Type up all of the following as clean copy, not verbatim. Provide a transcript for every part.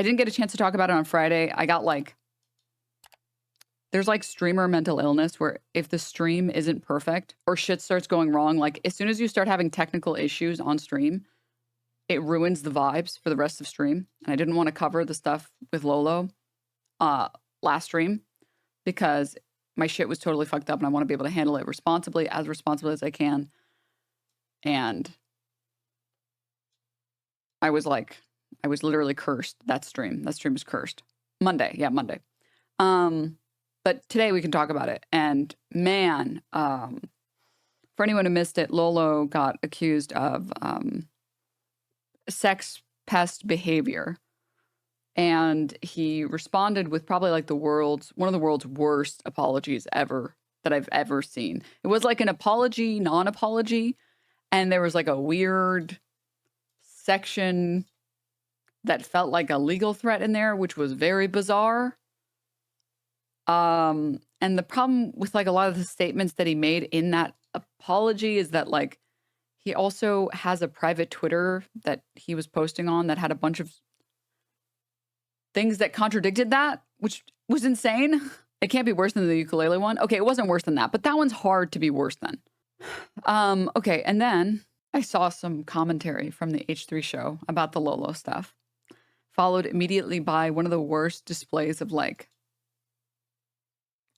I didn't get a chance to talk about it on Friday. I got like, there's like streamer mental illness where if the stream isn't perfect or shit starts going wrong, like as soon as you start having technical issues on stream, it ruins the vibes for the rest of stream. And I didn't want to cover the stuff with Lolo last stream because my shit was totally fucked up and I want to be able to handle it responsibly as I can. And I was literally cursed that stream. That stream was cursed. Monday. Yeah, Monday. But today we can talk about it. And man, for anyone who missed it, Lolo got accused of sex pest behavior. And he responded with probably like one of the world's worst apologies ever that I've ever seen. It was like an apology, non-apology. And there was like a weird section that felt like a legal threat in there, which was very bizarre. And the problem with like a lot of the statements that he made in that apology is that like he also has a private Twitter that he was posting on that had a bunch of things that contradicted that, which was insane. It can't be worse than the ukulele one. Okay, it wasn't worse than that, but that one's hard to be worse than. Okay, and then I saw some commentary from the H3 show about the Lolo stuff, followed immediately by one of the worst displays of like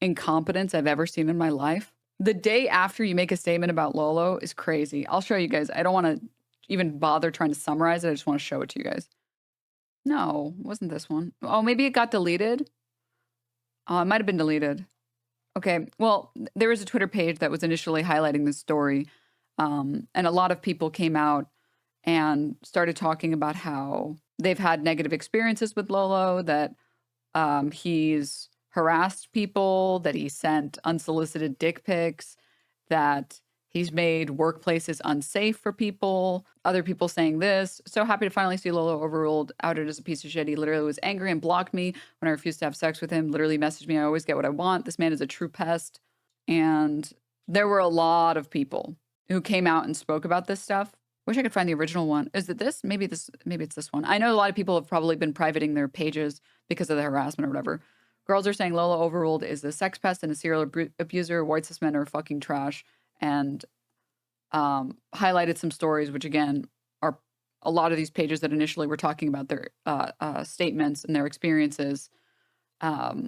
incompetence I've ever seen in my life. The day after you make a statement about Lolo is crazy. I'll show you guys. I don't want to even bother trying to summarize it. I just want to show it to you guys. No, it wasn't this one. Oh, maybe it got deleted. Oh, it might have been deleted. Okay, well, there was a Twitter page that was initially highlighting this story. And a lot of people came out and started talking about how they've had negative experiences with Lolo, that he's harassed people, that he sent unsolicited dick pics, that he's made workplaces unsafe for people. Other people saying this. So happy to finally see Lolo overruled, outed as a piece of shit. He literally was angry and blocked me when I refused to have sex with him. Literally messaged me, I always get what I want. This man is a true pest. And there were a lot of people who came out and spoke about this stuff. Wish I could find the original one. Is it this? Maybe it's this one. I know a lot of people have probably been privating their pages because of the harassment or whatever. Girls are saying Lolo overruled is a sex pest and a serial abuser. White cis men are fucking trash. And highlighted some stories, which again are a lot of these pages that initially were talking about their statements and their experiences have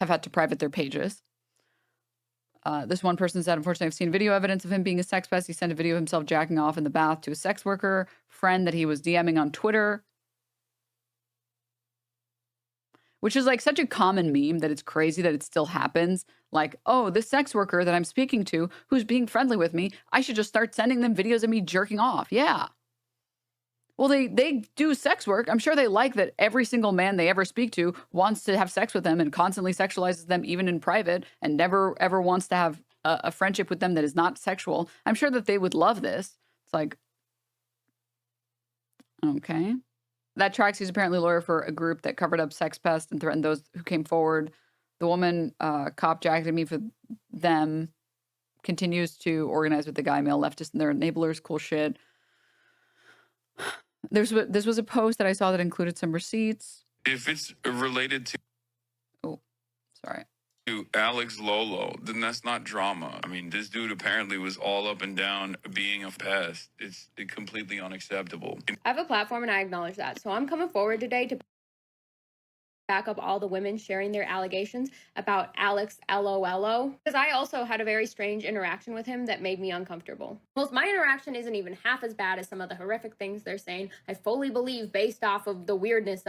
had to private their pages. This one person said, unfortunately, I've seen video evidence of him being a sex pest. He sent a video of himself jacking off in the bath to a sex worker friend that he was DMing on Twitter. Which is like such a common meme that it's crazy that it still happens. Like, oh, this sex worker that I'm speaking to who's being friendly with me, I should just start sending them videos of me jerking off. Yeah. Well, they do sex work. I'm sure they like that every single man they ever speak to wants to have sex with them and constantly sexualizes them even in private and never ever wants to have a friendship with them that is not sexual. I'm sure that they would love this. It's like, okay. That tracks. He's apparently a lawyer for a group that covered up sex pests and threatened those who came forward. The woman cop jacketed me for them. Continues to organize with the guy, male leftists and their enablers. Cool shit. This was a post that I saw that included some receipts. If it's related to... Oh, sorry. To Alex Lolo, then that's not drama. I mean, this dude apparently was all up and down being a pest. It's completely unacceptable. I have a platform and I acknowledge that. So I'm coming forward today to back up all the women sharing their allegations about Alex LOLO, because I also had a very strange interaction with him that made me uncomfortable. Well, my interaction isn't even half as bad as some of the horrific things they're saying. I fully believe, based off of the weirdness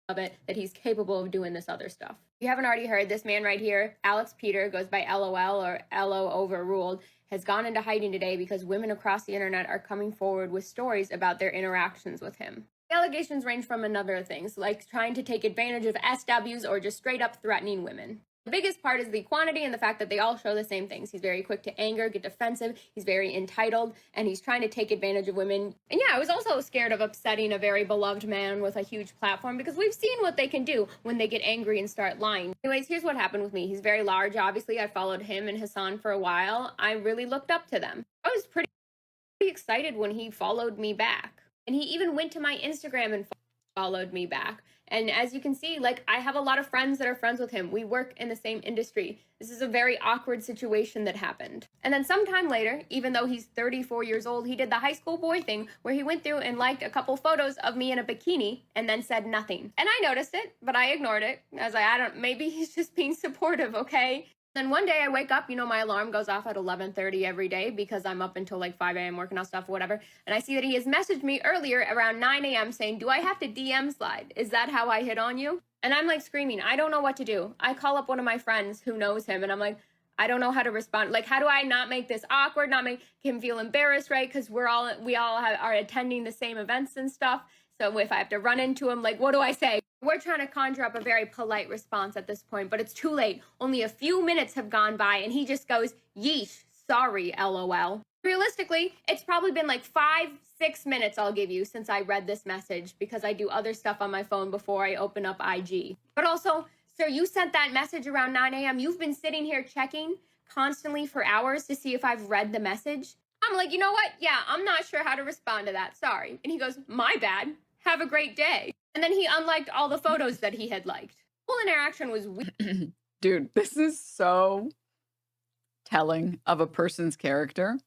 of it, that he's capable of doing this other stuff. If you haven't already heard, this man right here, Alex Peter, goes by LOL or LO Overruled, has gone into hiding today because women across the internet are coming forward with stories about their interactions with him. The allegations range from a number of things, like trying to take advantage of SWs or just straight up threatening women. The biggest part is the quantity and the fact that they all show the same things. He's very quick to anger, get defensive, he's very entitled, and he's trying to take advantage of women. And yeah, I was also scared of upsetting a very beloved man with a huge platform because we've seen what they can do when they get angry and start lying. Anyways, here's what happened with me. He's very large, obviously. I followed him and Hassan for a while. I really looked up to them. I was pretty excited when he followed me back. And he even went to my Instagram and followed me back. And as you can see, like, I have a lot of friends that are friends with him. We work in the same industry. This is a very awkward situation that happened. And then sometime later, even though he's 34 years old, he did the high school boy thing where he went through and liked a couple photos of me in a bikini and then said nothing. And I noticed it, but I ignored it. I was like, maybe he's just being supportive, okay? Then one day I wake up, you know, my alarm goes off at 11:30 every day because I'm up until like 5 a.m. working on stuff, whatever. And I see that he has messaged me earlier around 9 a.m. saying, do I have to DM slide? Is that how I hit on you? And I'm like screaming, I don't know what to do. I call up one of my friends who knows him and I'm like, I don't know how to respond. Like, how do I not make this awkward, not make him feel embarrassed, right? Because we all are attending the same events and stuff. So if I have to run into him, like, what do I say? We're trying to conjure up a very polite response at this point, but it's too late. Only a few minutes have gone by and he just goes, yeesh, sorry, LOL. Realistically, it's probably been like 5-6 minutes I'll give you since I read this message because I do other stuff on my phone before I open up IG. But also, sir, you sent that message around 9 a.m. You've been sitting here checking constantly for hours to see if I've read the message. I'm like, you know what? Yeah, I'm not sure how to respond to that. Sorry. And he goes, my bad. Have a great day. And then he unliked all the photos that he had liked. Whole interaction was weird. Dude, this is so telling of a person's character.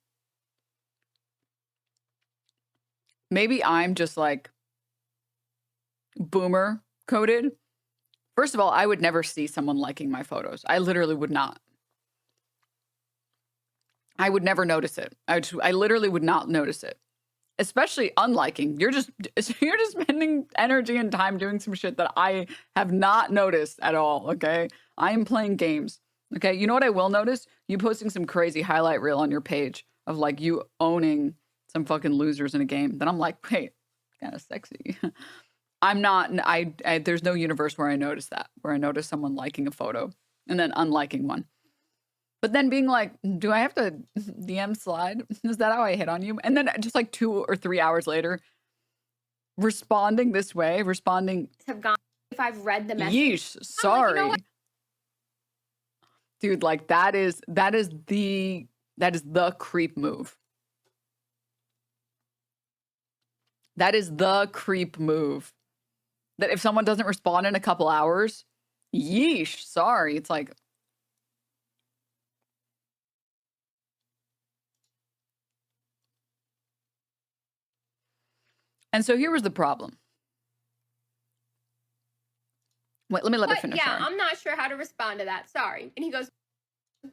Maybe I'm just like boomer coded. First of all, I would never see someone liking my photos. I literally would not. I would never notice it. I literally would not notice it. Especially unliking. You're just spending energy and time doing some shit that I have not noticed at all, okay? I am playing games. Okay? You know what I will notice? You posting some crazy highlight reel on your page of like you owning some fucking losers in a game. Then I'm like, wait, kind of sexy. I'm not I there's no universe where I notice that, where I notice someone liking a photo and then unliking one. But then being like, do I have to DM slide? Is that how I hit on you? And then just like 2 or 3 hours later, responding this way, have gone if I've read the message. Yeesh, sorry. Like, you know what? Dude, like that is the creep move. That is the creep move. That if someone doesn't respond in a couple hours, yeesh, sorry. It's like, and so here was the problem. Wait, let me let her finish. Yeah, sorry. I'm not sure how to respond to that. Sorry. And he goes,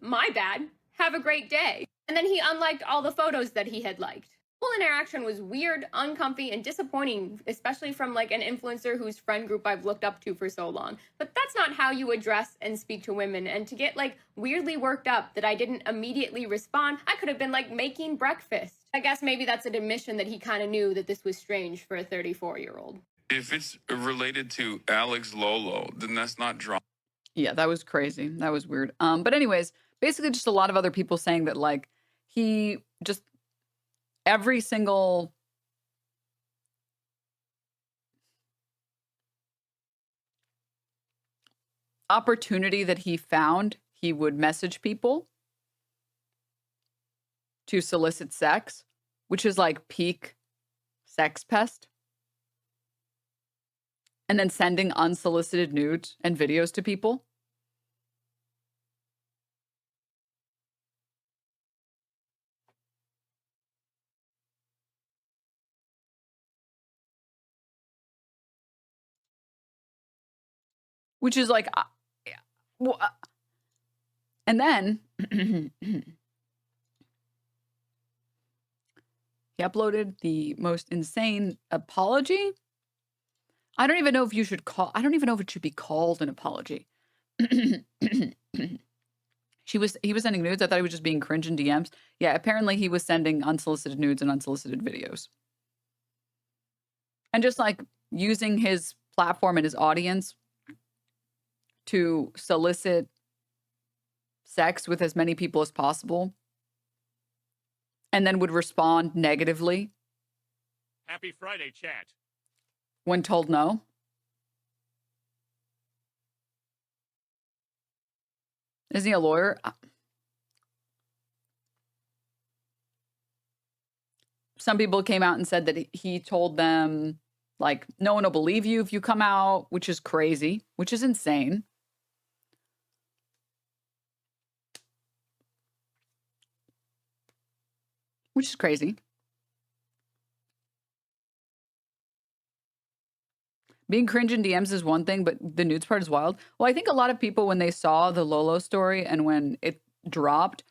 my bad. Have a great day. And then he unliked all the photos that he had liked. Whole interaction was weird, uncomfy, and disappointing, especially from like an influencer whose friend group I've looked up to for so long. But that's not how you address and speak to women. And to get like weirdly worked up that I didn't immediately respond, I could have been like making breakfast. I guess maybe that's an admission that he kind of knew that this was strange for a 34-year-old. If it's related to Alex Lolo, then that's not drama. Yeah, that was crazy. That was weird. But anyways, basically just a lot of other people saying that like he just every single opportunity that he found, he would message people to solicit sex, which is like peak sex pest. And then sending unsolicited nudes and videos to people. Which is like, and then he uploaded the most insane apology. I don't even know if it should be called an apology. He was sending nudes. I thought he was just being cringe in DMs. Yeah, apparently he was sending unsolicited nudes and unsolicited videos. And just like using his platform and his audience to solicit sex with as many people as possible. And then would respond negatively. Happy Friday, chat. When told no. Isn't he a lawyer? Some people came out and said that he told them Like, no one will believe you if you come out, which is crazy, which is insane. Which is crazy. Being cringe in DMs is one thing, but the nudes part is wild. Well, I think a lot of people, when they saw the Lolo story and when it dropped,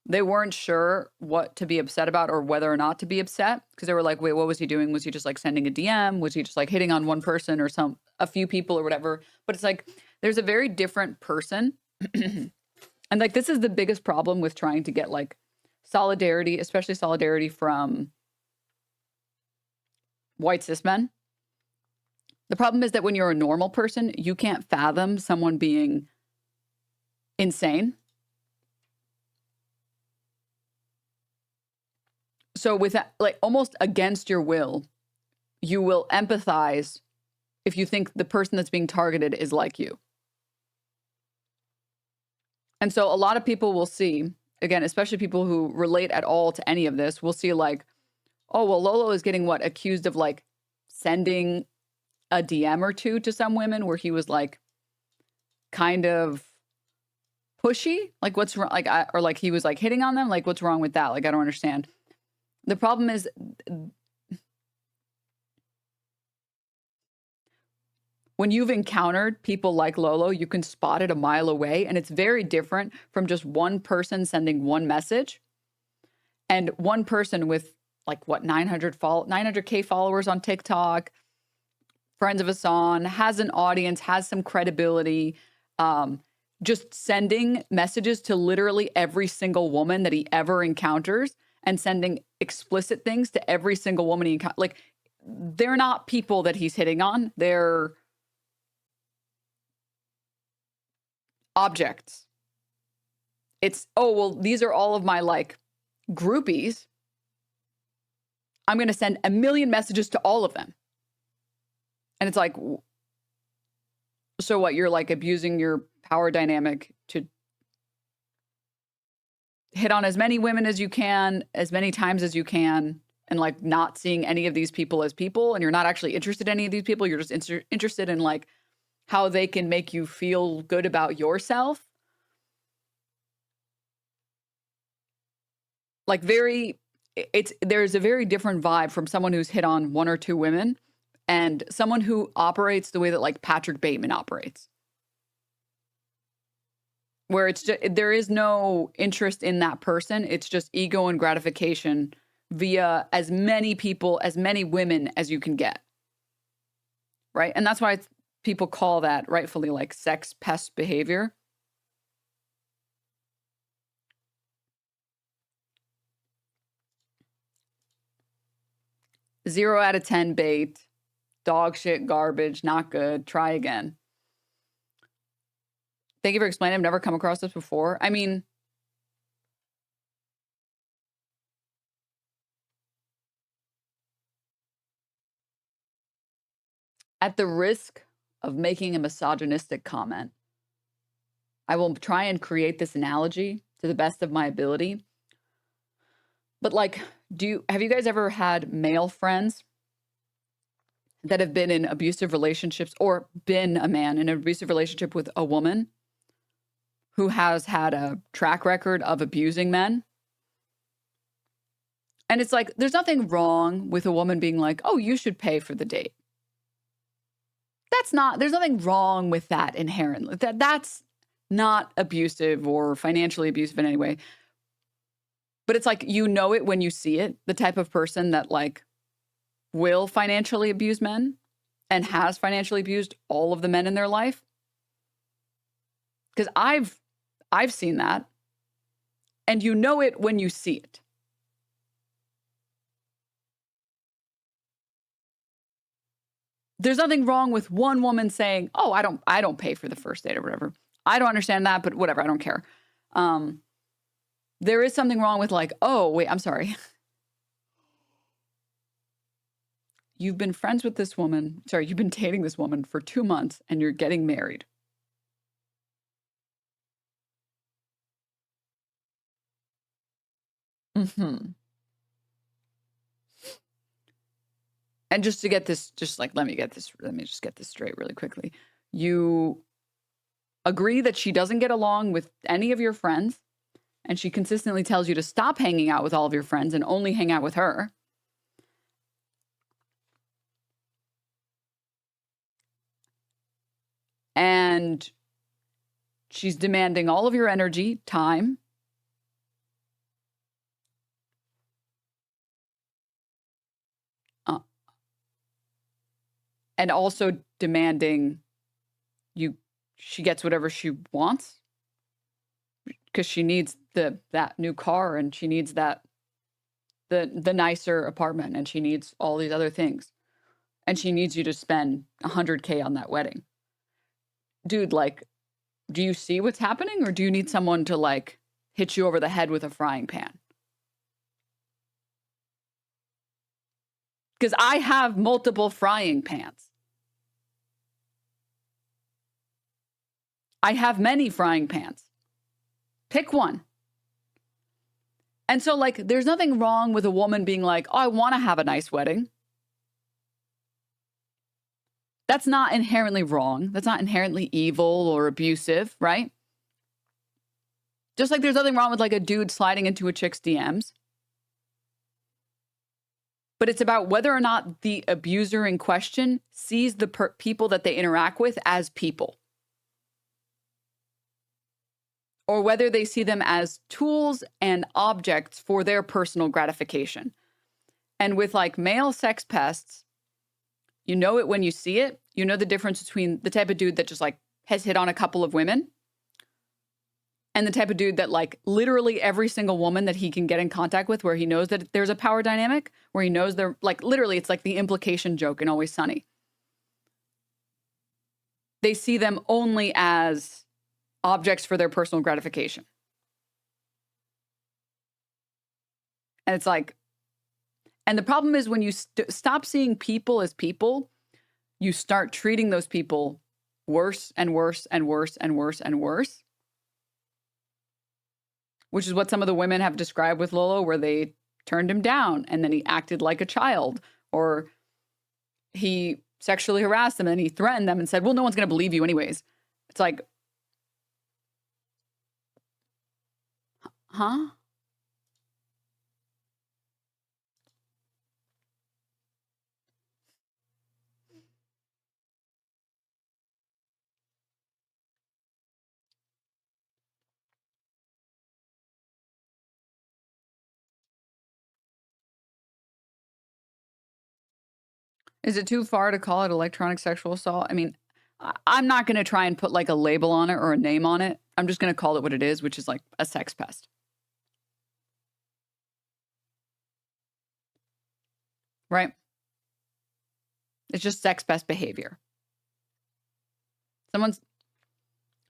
they weren't sure what to be upset about or whether or not to be upset, because they were like, wait, what was he doing? Was he just like sending a DM? Was he just like hitting on one person or a few people or whatever? But it's like, there's a very different person. And like, this is the biggest problem with trying to get like solidarity, especially solidarity from white cis men. The problem is that when you're a normal person, you can't fathom someone being insane. So with that, like almost against your will, you will empathize if you think the person that's being targeted is like you. And so a lot of people will see, again, especially people who relate at all to any of this, will see like, oh, well, Lolo is getting accused of like sending a DM or two to some women where he was like kind of pushy. Like what's wrong? Like, or like he was like hitting on them. Like what's wrong with that? Like, I don't understand. The problem is when you've encountered people like Lolo, you can spot it a mile away. And it's very different from just one person sending one message and one person with like what, 900K followers on TikTok, friends of Hassan, has an audience, has some credibility, just sending messages to literally every single woman that he ever encounters and sending explicit things to every single woman he encounters. Like, they're not people that he's hitting on. They're objects. It's, oh, well, these are all of my like groupies. I'm going to send a million messages to all of them. And it's like, so what? You're like abusing your power dynamic to hit on as many women as you can, as many times as you can, and like not seeing any of these people as people. And you're not actually interested in any of these people. You're just interested in like how they can make you feel good about yourself. Like there's a very different vibe from someone who's hit on one or two women and someone who operates the way that like Patrick Bateman operates. Where it's just, there is no interest in that person. It's just ego and gratification via as many people, as many women as you can get. Right? And that's why people call that rightfully like sex pest behavior. Zero out of 10 bait, dog shit, garbage, not good. Try again. Thank you for explaining. I've never come across this before. I mean, at the risk of making a misogynistic comment, I will try and create this analogy to the best of my ability. But like, have you guys ever had male friends that have been in abusive relationships or been a man in an abusive relationship with a woman who has had a track record of abusing men? And it's like, there's nothing wrong with a woman being like, oh, you should pay for the date. There's nothing wrong with that inherently. That's not abusive or financially abusive in any way. But it's like, you know it when you see it, the type of person that like will financially abuse men and has financially abused all of the men in their life. Because I've seen that. And you know it when you see it. There's nothing wrong with one woman saying, oh, I don't pay for the first date or whatever. I don't understand that, but whatever, I don't care. There is something wrong with like, oh, wait, I'm sorry. You've been friends with this woman. Sorry, you've been dating this woman for 2 months and you're getting married. Mm-hmm. And just to get this, just like, let me just get this straight really quickly. You agree that she doesn't get along with any of your friends, and she consistently tells you to stop hanging out with all of your friends and only hang out with her. And she's demanding all of your energy, time, and also demanding she gets whatever she wants because she needs that new car, and she needs the nicer apartment, and she needs all these other things, and she needs you to spend $100K on that wedding. Dude, like, do you see what's happening, or do you need someone to like hit you over the head with a frying pan? Because I have multiple frying pans. I have many frying pans. Pick one. And so, like, there's nothing wrong with a woman being like, oh, I want to have a nice wedding. That's not inherently wrong. That's not inherently evil or abusive, right? Just like there's nothing wrong with like a dude sliding into a chick's DMs. But it's about whether or not the abuser in question sees the people that they interact with as people. Or whether they see them as tools and objects for their personal gratification. And with like male sex pests, you know it when you see it. You know the difference between the type of dude that just like has hit on a couple of women and the type of dude that like literally every single woman that he can get in contact with, where he knows that there's a power dynamic, where he knows they're like, literally it's like the implication joke in Always Sunny. They see them only as objects for their personal gratification. And it's like, and the problem is when you stop seeing people as people, you start treating those people worse and worse and worse and worse and worse. Which is what some of the women have described with Lolo, where they turned him down and then he acted like a child, or he sexually harassed them and he threatened them and said, well, no one's going to believe you anyways. It's like, huh? Is it too far to call it electronic sexual assault? I mean, I'm not going to try and put like a label on it or a name on it. I'm just going to call it what it is, which is like a sex pest. Right? It's just sex pest behavior. Someone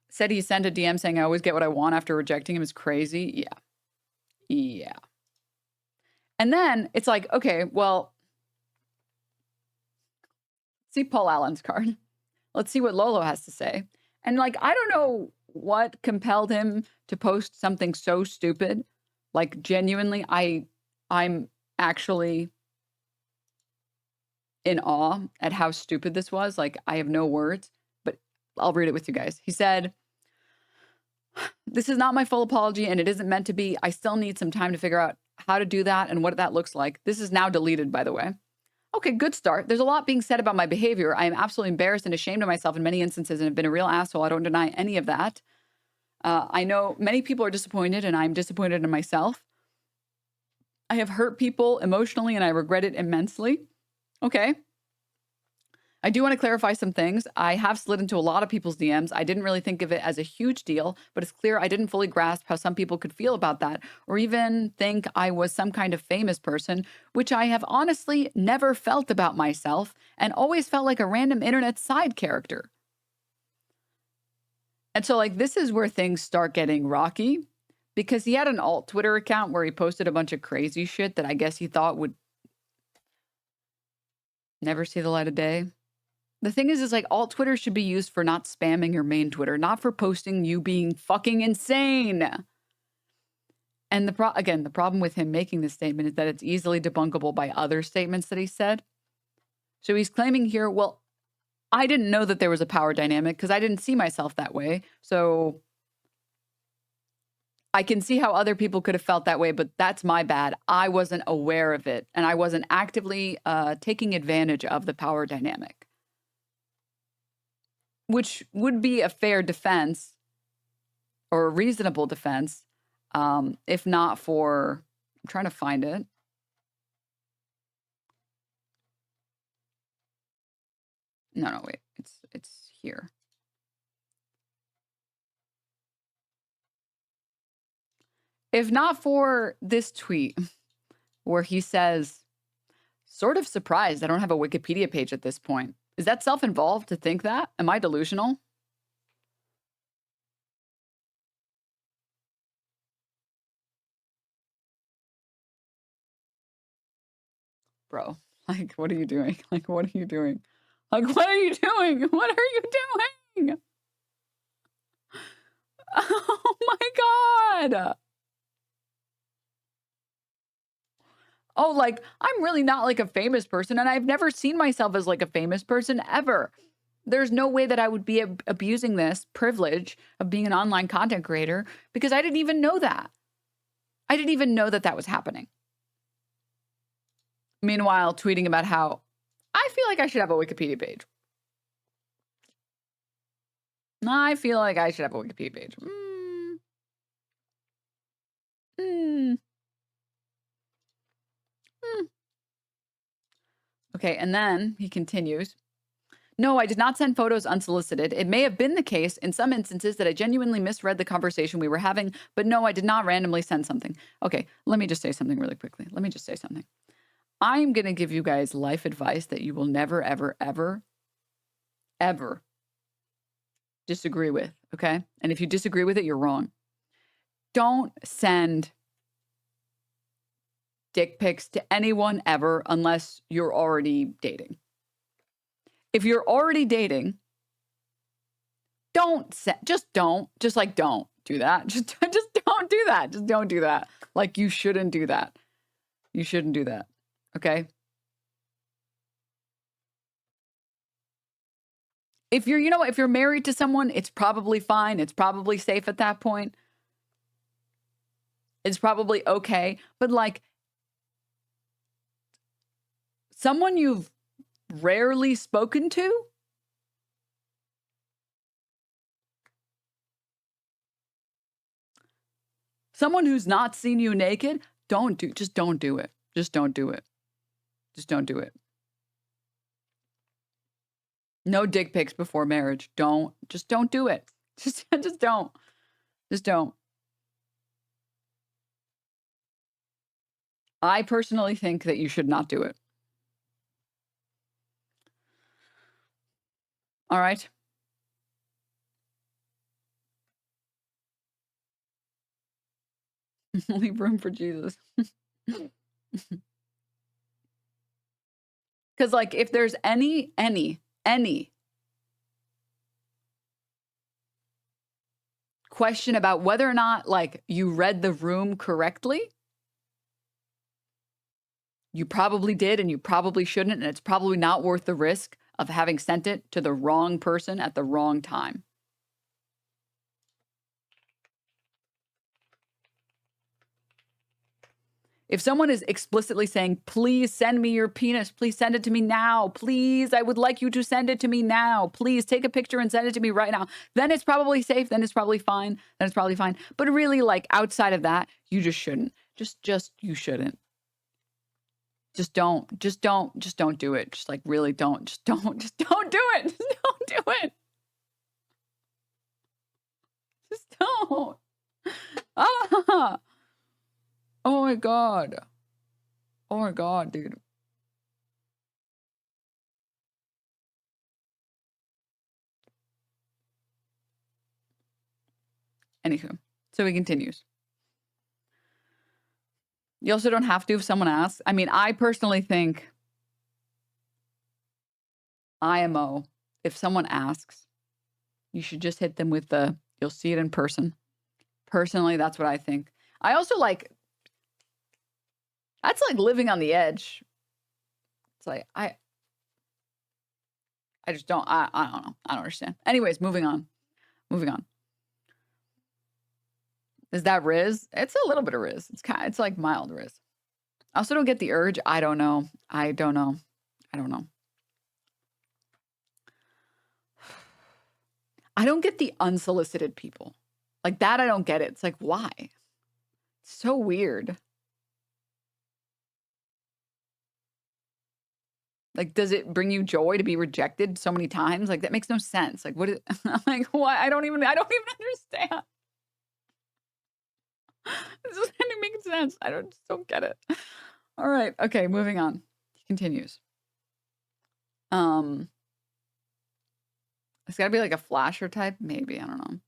said he sent a DM saying, I always get what I want after rejecting him is crazy. Yeah. Yeah. And then it's like, okay, well, see Paul Allen's card. Let's see what Lolo has to say. And like, I don't know what compelled him to post something so stupid. Like, genuinely, I'm actually in awe at how stupid this was. Like, I have no words, but I'll read it with you guys. He said, this is not my full apology and it isn't meant to be. I still need some time to figure out how to do that and what that looks like. This is now deleted, by the way. Okay, good start. There's a lot being said about my behavior. I am absolutely embarrassed and ashamed of myself in many instances and have been a real asshole. I don't deny any of that. I know many people are disappointed and I'm disappointed in myself. I have hurt people emotionally and I regret it immensely. Okay. I do want to clarify some things. I have slid into a lot of people's DMs. I didn't really think of it as a huge deal, but it's clear I didn't fully grasp how some people could feel about that or even think I was some kind of famous person, which I have honestly never felt about myself and always felt like a random internet side character. And so like this is where things start getting rocky because he had an alt Twitter account where he posted a bunch of crazy shit that I guess he thought would never see the light of day. The thing is like alt Twitter should be used for not spamming your main Twitter, not for posting you being fucking insane. And the problem with him making this statement is that it's easily debunkable by other statements that he said. So he's claiming here, well, I didn't know that there was a power dynamic because I didn't see myself that way. So I can see how other people could have felt that way, but that's my bad. I wasn't aware of it, and I wasn't actively taking advantage of the power dynamic, which would be a fair defense or a reasonable defense, if not for, I'm trying to find it. No, wait, it's here. If not for this tweet where he says, sort of surprised I don't have a Wikipedia page at this point. Is that self-involved to think that? Am I delusional? Bro, like, what are you doing? Like, what are you doing? Like, what are you doing? What are you doing? Oh my God. Oh, like, I'm really not like a famous person, and I've never seen myself as like a famous person ever. There's no way that I would be abusing this privilege of being an online content creator because I didn't even know that. I didn't even know that that was happening. Meanwhile, tweeting about how I feel like I should have a Wikipedia page. I feel like I should have a Wikipedia page. Okay, and then he continues. No, I did not send photos unsolicited. It may have been the case in some instances that I genuinely misread the conversation we were having, but no, I did not randomly send something. Okay, let me just say something really quickly. Let me just say something. I'm going to give you guys life advice that you will never, ever, ever, ever disagree with, okay? And if you disagree with it, you're wrong. Don't send dick pics to anyone ever unless you're already dating. If you're already dating, don't do that. Just don't do that. Just don't do that. Just don't do that. Like, you shouldn't do that. You shouldn't do that. Okay? If you're, if you're married to someone, it's probably fine. It's probably safe at that point. It's probably okay. But like, someone you've rarely spoken to, someone who's not seen you naked, just don't do it. Just don't do it. Just don't do it. No dick pics before marriage. Just don't do it. Just don't. Just don't. I personally think that you should not do it. All right. Leave room for Jesus. Because, like, if there's any question about whether or not, like, you read the room correctly, you probably did and you probably shouldn't, and it's probably not worth the risk of having sent it to the wrong person at the wrong time. If someone is explicitly saying, please send me your penis, please send it to me now, please, I would like you to send it to me now, please take a picture and send it to me right now, then it's probably safe, then it's probably fine, But really, like, outside of that, you just shouldn't. You shouldn't. Just don't do it. Just, like, really don't. Just don't do it. Just don't do it. Just don't. Ah. Oh my God. Oh my God, dude. Anywho, so he continues. You also don't have to if someone asks. I mean, I personally think IMO, if someone asks, you should just hit them with you'll see it in person. Personally, that's what I think. I also that's like living on the edge. It's like, I just don't, I don't know. I don't understand. Anyways, moving on. Moving on. Is that Riz? It's a little bit of Riz. It's like mild Riz. I also don't get the urge. I don't know. I don't know. I don't know. I don't get the unsolicited people. Like that, I don't get it. It's like, why? It's so weird. Like, does it bring you joy to be rejected so many times? Like, that makes no sense. Like, what is, like, why? I don't even understand. This doesn't make sense. I just don't get it. All right. Okay. Moving on. He continues. It's got to be like a flasher type. Maybe. I don't know.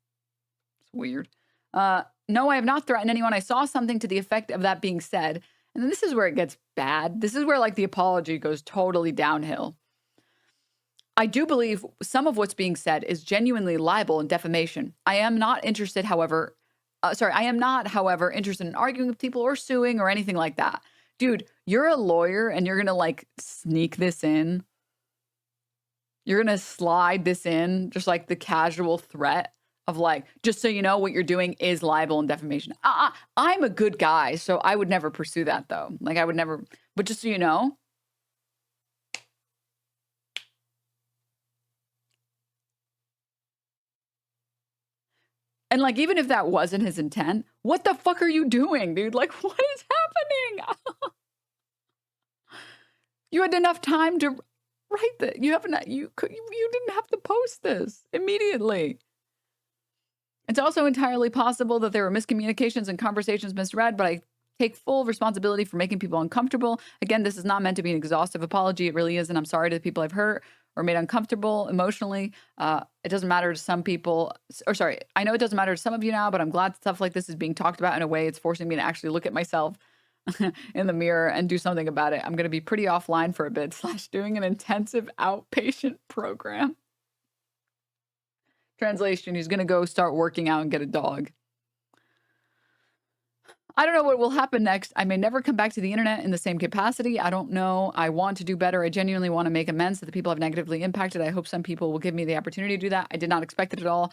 It's weird. No, I have not threatened anyone. I saw something to the effect of that being said. And then this is where it gets bad. This is where like the apology goes totally downhill. I do believe some of what's being said is genuinely libel and defamation. I am not interested, however, interested in arguing with people or suing or anything like that. Dude, you're a lawyer and you're going to like sneak this in. You're going to slide this in, just like the casual threat of like, just so you know, what you're doing is libel and defamation. I'm a good guy, so I would never pursue that though. Like I would never, but just so you know. And like, even if that wasn't his intent, what the fuck are you doing, dude? Like, what is happening? You had enough time to write that. You didn't have to post this immediately. It's also entirely possible that there were miscommunications and conversations misread, but I take full responsibility for making people uncomfortable. Again, this is not meant to be an exhaustive apology. It really isn't. I'm sorry to the people I've hurt or made uncomfortable emotionally. It doesn't matter to some people, or sorry, I know it doesn't matter to some of you now, but I'm glad stuff like this is being talked about in a way it's forcing me to actually look at myself in the mirror and do something about it. I'm going to be pretty offline for a bit, / doing an intensive outpatient program. Translation, he's going to go start working out and get a dog. I don't know what will happen next. I may never come back to the internet in the same capacity. I don't know. I want to do better. I genuinely want to make amends to the people I've negatively impacted. I hope some people will give me the opportunity to do that. I did not expect it at all.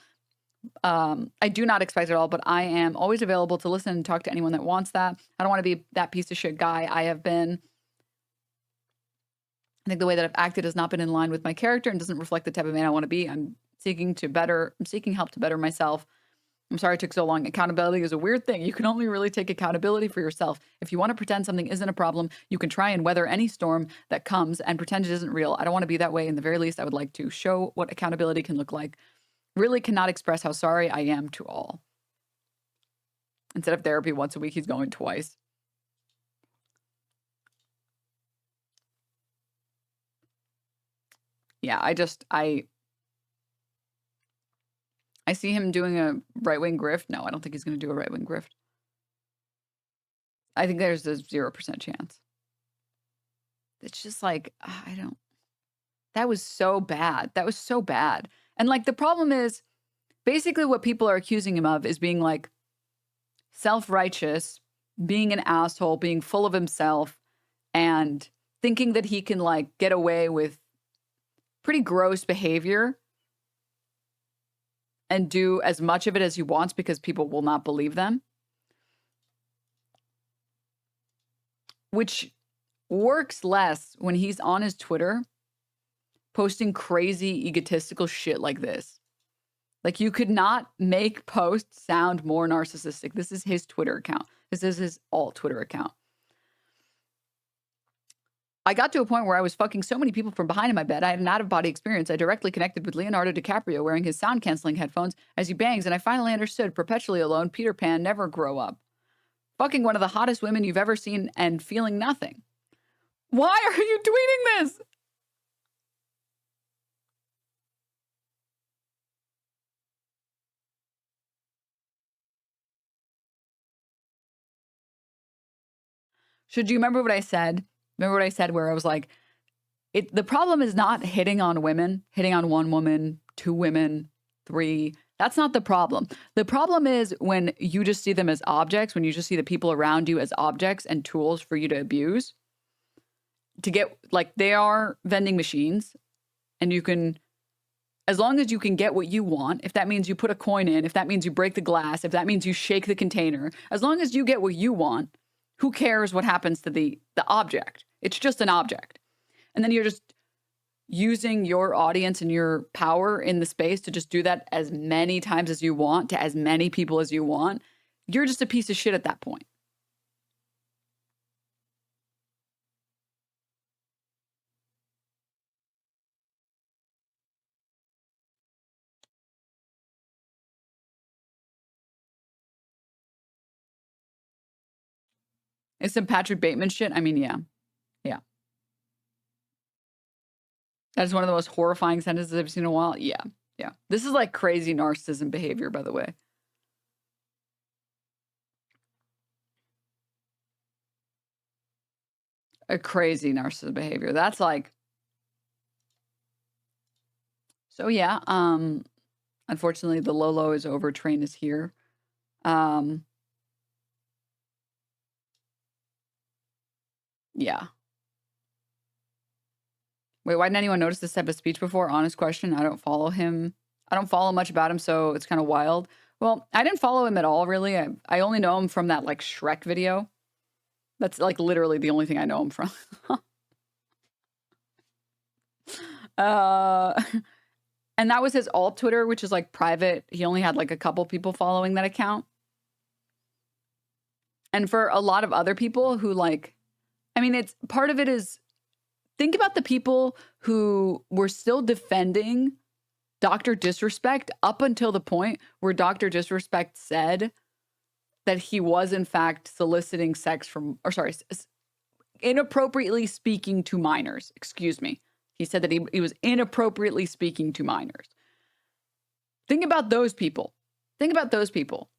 I do not expect it at all, but I am always available to listen and talk to anyone that wants that. I don't want to be that piece of shit guy I have been. I think the way that I've acted has not been in line with my character and doesn't reflect the type of man I want to be. I'm seeking help to better myself. I'm sorry it took so long. Accountability is a weird thing. You can only really take accountability for yourself. If you want to pretend something isn't a problem, you can try and weather any storm that comes and pretend it isn't real. I don't want to be that way. In the very least, I would like to show what accountability can look like. Really cannot express how sorry I am to all. Instead of therapy once a week, he's going twice. Yeah, I see him doing a right-wing grift. No, I don't think he's going to do a right-wing grift. I think there's a 0% chance. It's just like, that was so bad. That was so bad. And like, the problem is basically what people are accusing him of is being like self-righteous, being an asshole, being full of himself, and thinking that he can like get away with pretty gross behavior and do as much of it as he wants because people will not believe them. Which works less when he's on his Twitter posting crazy egotistical shit like this. Like, you could not make posts sound more narcissistic. This is his Twitter account. This is his alt Twitter account. I got to a point where I was fucking so many people from behind in my bed. I had an out-of-body experience. I directly connected with Leonardo DiCaprio wearing his sound-canceling headphones as he bangs, and I finally understood, perpetually alone, Peter Pan, never grow up. Fucking one of the hottest women you've ever seen and feeling nothing. Why are you tweeting this? Should you remember what I said? Remember what I said where I was like, the problem is not hitting on women, hitting on one woman, 2 women, 3. That's not the problem. The problem is when you just see them as objects, when you just see the people around you as objects and tools for you to abuse, to get, like, they are vending machines and you can, as long as you can get what you want, if that means you put a coin in, if that means you break the glass, if that means you shake the container, as long as you get what you want, who cares what happens to the object? It's just an object. And then you're just using your audience and your power in the space to just do that as many times as you want to as many people as you want. You're just a piece of shit at that point. It's some Patrick Bateman shit. I mean, yeah. Yeah. That is one of the most horrifying sentences I've seen in a while. Yeah. Yeah. This is like crazy narcissism behavior, by the way. A crazy narcissism behavior. That's like, so yeah. Unfortunately, the Lolo is over. Train is here. Yeah. Wait, why didn't anyone notice this type of speech before? Honest question. I don't follow him. I don't follow much about him, so it's kind of wild. Well, I didn't follow him at all, really. I only know him from that, like, Shrek video. That's, like, literally the only thing I know him from. And that was his alt Twitter, which is, like, private. He only had, like, a couple people following that account. And for a lot of other people who, like, I mean, it's part of it is, think about the people who were still defending Dr. Disrespect up until the point where Dr. Disrespect said that he was in fact soliciting sex from, or sorry, inappropriately speaking to minors. Excuse me. He said that he was inappropriately speaking to minors. Think about those people. Think about those people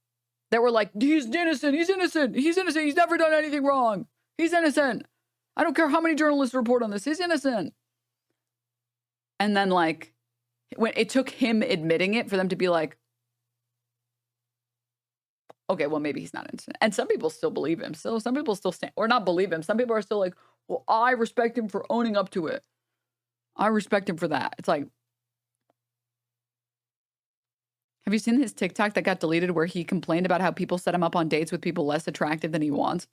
that were like, he's innocent, he's innocent, he's innocent, he's never done anything wrong. He's innocent. I don't care how many journalists report on this. He's innocent. And then, like, when it took him admitting it for them to be like, okay, well, maybe he's not innocent. And some people still believe him. So some people still stand, or not believe him. Some people are still like, well, I respect him for owning up to it. I respect him for that. It's like, have you seen his TikTok that got deleted where he complained about how people set him up on dates with people less attractive than he wants?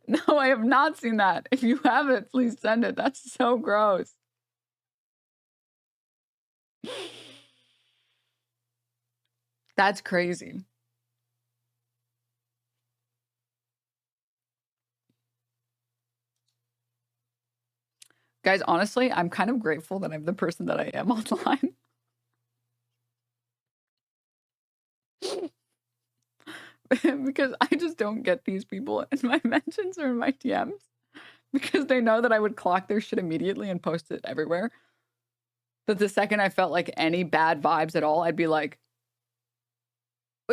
No, I have not seen that. If you have it, please send it. That's so gross. That's crazy. Guys, honestly, I'm kind of grateful that I'm the person that I am online. Because I just don't get these people in my mentions or in my DMs because they know that I would clock their shit immediately and post it everywhere. That the second I felt like any bad vibes at all, I'd be like,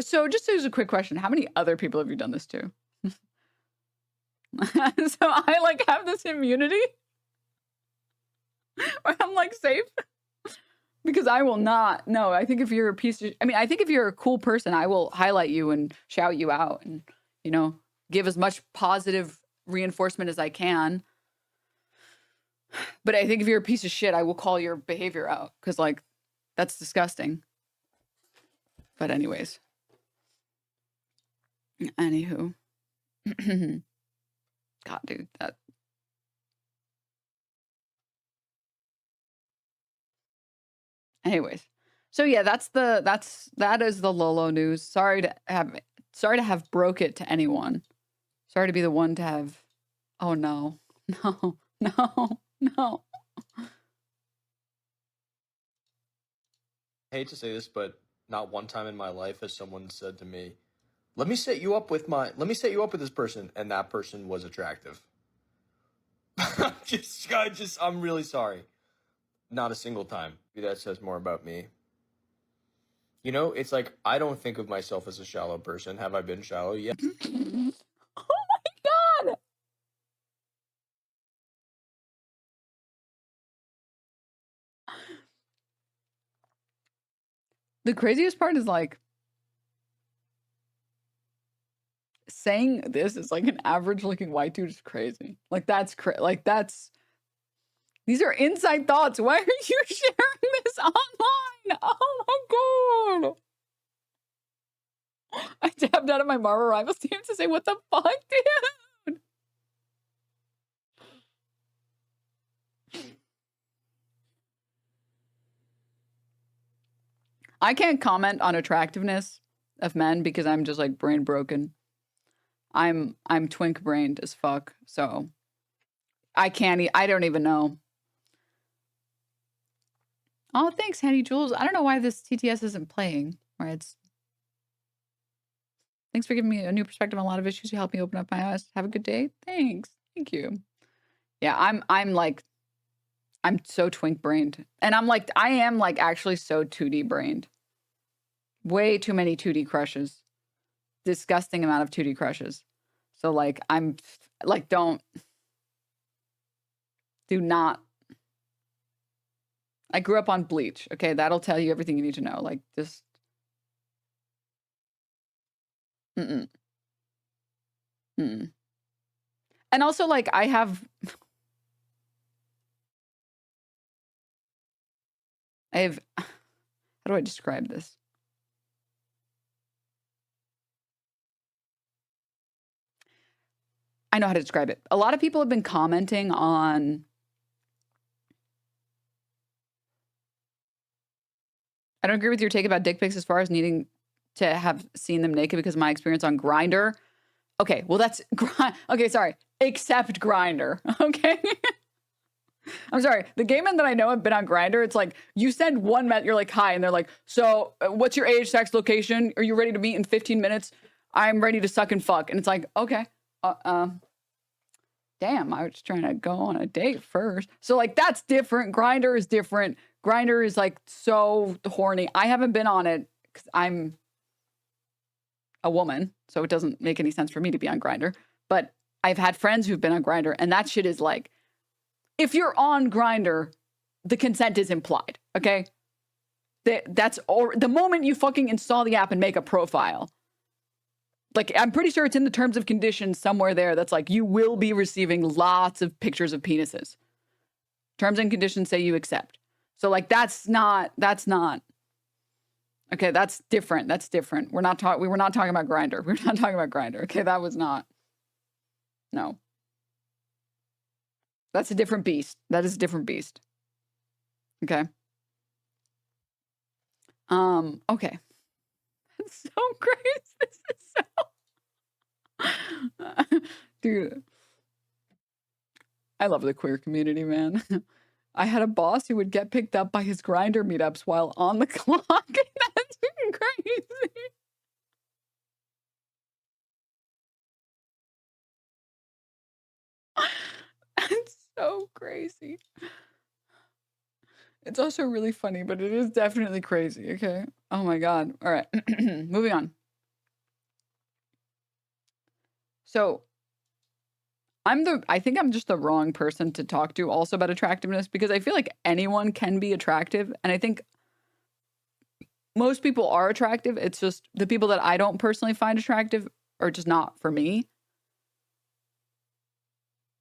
so just as a quick question, how many other people have you done this to? So I like have this immunity where I'm like safe. Because I will not. No, I think if you're a piece of, I mean, I think if you're a cool person, I will highlight you and shout you out and, you know, give as much positive reinforcement as I can. But I think if you're a piece of shit, I will call your behavior out because, like, that's disgusting. But anyways. Anywho. God, dude, that. Anyways. So yeah, that is the Lolo news. Sorry to have broke it to anyone. Sorry to be the one to have, oh no. No. No. No. I hate to say this, but not one time in my life has someone said to me, let me set you up with this person, and that person was attractive. I'm really sorry. Not a single time. That says more about me. You know, it's like, I don't think of myself as a shallow person. Have I been shallow? Yeah. Oh my God. The craziest part is like saying this is like an average looking white dude is crazy. Like that's These are inside thoughts. Why are you sharing this online? Oh my god. I tapped out of my Marvel Rivals team to say, what the fuck, dude? I can't comment on attractiveness of men because I'm just like brain broken. I'm twink brained as fuck, so I don't even know. Oh, thanks, Handy Jules. I don't know why this TTS isn't playing. Right? Thanks for giving me a new perspective on a lot of issues. You helped me open up my eyes. Have a good day. Thanks. Thank you. Yeah, I'm so twink brained. And I am like actually so 2D brained. Way too many 2D crushes. Disgusting amount of 2D crushes. So like I'm like do not. I grew up on Bleach. Okay, that'll tell you everything you need to know. Like just mm-mm. Mm-mm. And also like I have how do I describe this? I know how to describe it. A lot of people have been commenting on I don't agree with your take about dick pics as far as needing to have seen them naked because of my experience on Grindr. Okay, well that's okay, sorry. Except Grindr. Okay. I'm sorry. The gay men that I know have been on Grindr. It's like you send one met, you're like, hi, and they're like, so what's your age, sex, location? Are you ready to meet in 15 minutes? I'm ready to suck and fuck. And it's like, okay. Damn, I was just trying to go on a date first. So like that's different. Grindr is different. Grindr is like so horny. I haven't been on it because I'm a woman, so it doesn't make any sense for me to be on Grindr. But I've had friends who've been on Grindr, and that shit is like, if you're on Grindr, the consent is implied. Okay, that's the moment you fucking install the app and make a profile. Like, I'm pretty sure it's in the terms of conditions somewhere there that's like, you will be receiving lots of pictures of penises. Terms and conditions say you accept. So, like, that's not. Okay, that's different. That's different. We were not talking about Grindr. We're not talking about Grindr. Okay, that was not. No. That's a different beast. That is a different beast. Okay. Okay. That's so crazy. This is so dude. I love the queer community, man. I had a boss who would get picked up by his Grindr meetups while on the clock. That's crazy. That's so crazy. It's also really funny, but it is definitely crazy, okay? Oh my god. All right. Moving on. So, I think I'm just the wrong person to talk to also about attractiveness because I feel like anyone can be attractive, and I think most people are attractive. It's just the people that I don't personally find attractive are just not for me.